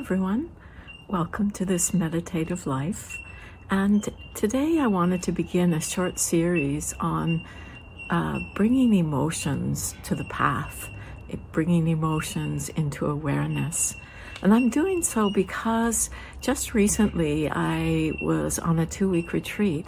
everyone. Welcome to this meditative life. And today I wanted to begin a short series on bringing emotions to the path, bringing emotions into awareness. And I'm doing so because just recently I was on a 2-week retreat,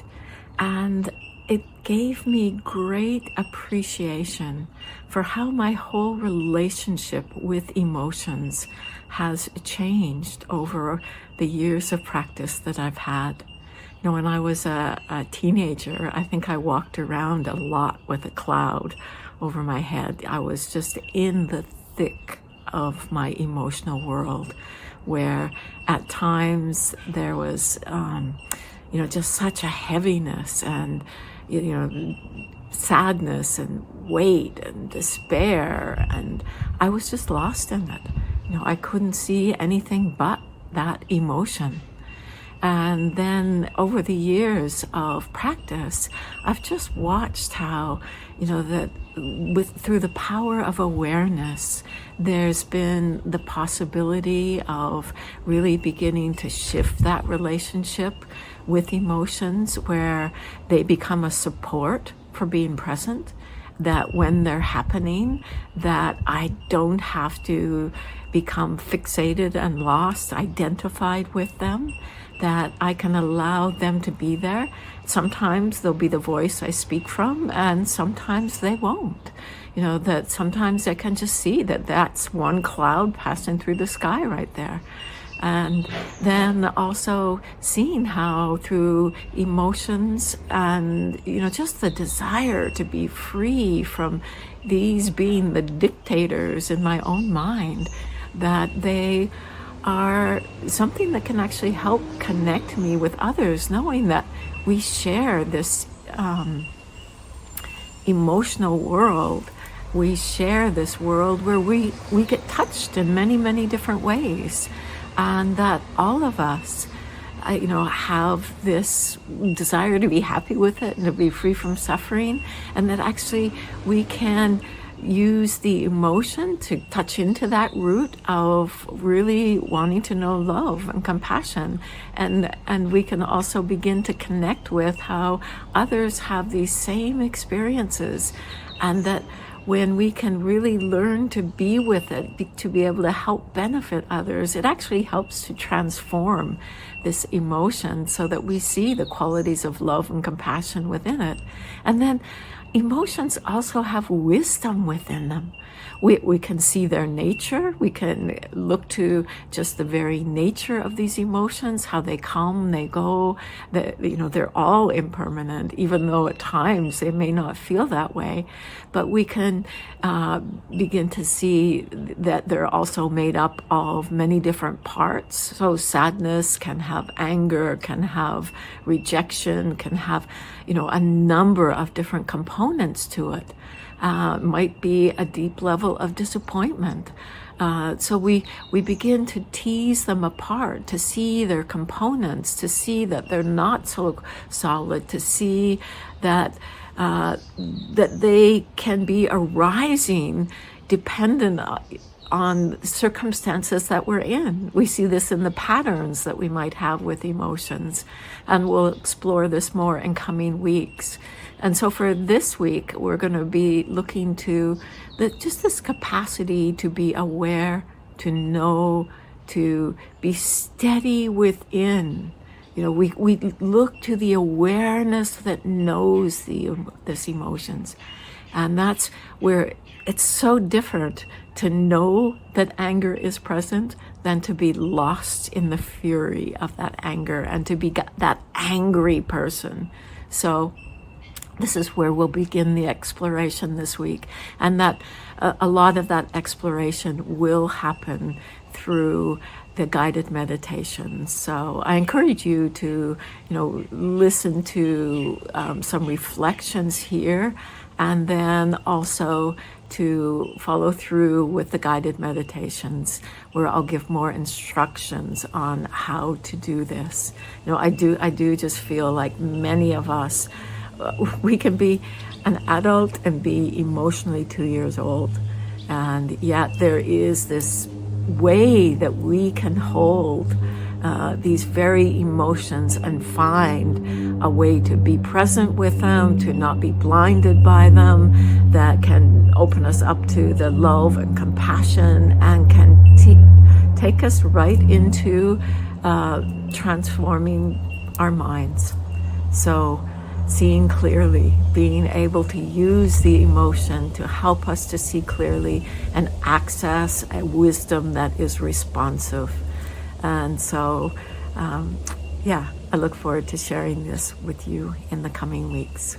and it gave me great appreciation for how my whole relationship with emotions has changed over the years of practice that I've had. You know, when I was a teenager, I think I walked around a lot with a cloud over my head. I was just in the thick of my emotional world, where at times there was, just such a heaviness and, sadness and weight and despair, and I was just lost in it. I couldn't see anything but that emotion. And then over the years of practice, I've just watched how, through the power of awareness, there's been the possibility of really beginning to shift that relationship with emotions, where they become a support for being present, that when they're happening, that I don't have to become fixated and lost, identified with them, that I can allow them to be there. Sometimes they'll be the voice I speak from, and sometimes they won't. That sometimes I can just see that that's one cloud passing through the sky right there. And then also seeing how through emotions and, just the desire to be free from these being the dictators in my own mind, that they are something that can actually help connect me with others, knowing that we share this emotional world. We share this world where we get touched in many, many different ways. And that all of us, have this desire to be happy with it and to be free from suffering. And that actually we can use the emotion to touch into that root of really wanting to know love and compassion. And we can also begin to connect with how others have these same experiences, and that when we can really learn to be with it, to be able to help benefit others, it actually helps to transform this emotion so that we see the qualities of love and compassion within it. And then emotions also have wisdom within them. We can see their nature. We can look to just the very nature of these emotions, how they come, they go. They're all impermanent, even though at times they may not feel that way. But we can begin to see that they're also made up of many different parts. So sadness can have anger, can have rejection, can have, a number of different components to it. Might be a deep level of disappointment. So we begin to tease them apart, to see their components, to see that they're not so solid, to see that they can be arising dependent on circumstances that we're in. We see this in the patterns that we might have with emotions, and we'll explore this more in coming weeks. And so for this week, we're going to be looking to just this capacity to be aware, to know, to be steady within. We look to the awareness that knows this emotions. And that's where it's so different to know that anger is present than to be lost in the fury of that anger and to be that angry person. So this is where we'll begin the exploration this week, and that a lot of that exploration will happen through the guided meditations. So I encourage you to, listen to some reflections here, and then also to follow through with the guided meditations, where I'll give more instructions on how to do this. I do just feel like many of us, we can be an adult and be emotionally 2 years old, and yet there is this way that we can hold these very emotions and find a way to be present with them, to not be blinded by them, that can open us up to the love and compassion and can take us right into transforming our minds. So seeing clearly, being able to use the emotion to help us to see clearly and access a wisdom that is responsive. And so, I look forward to sharing this with you in the coming weeks.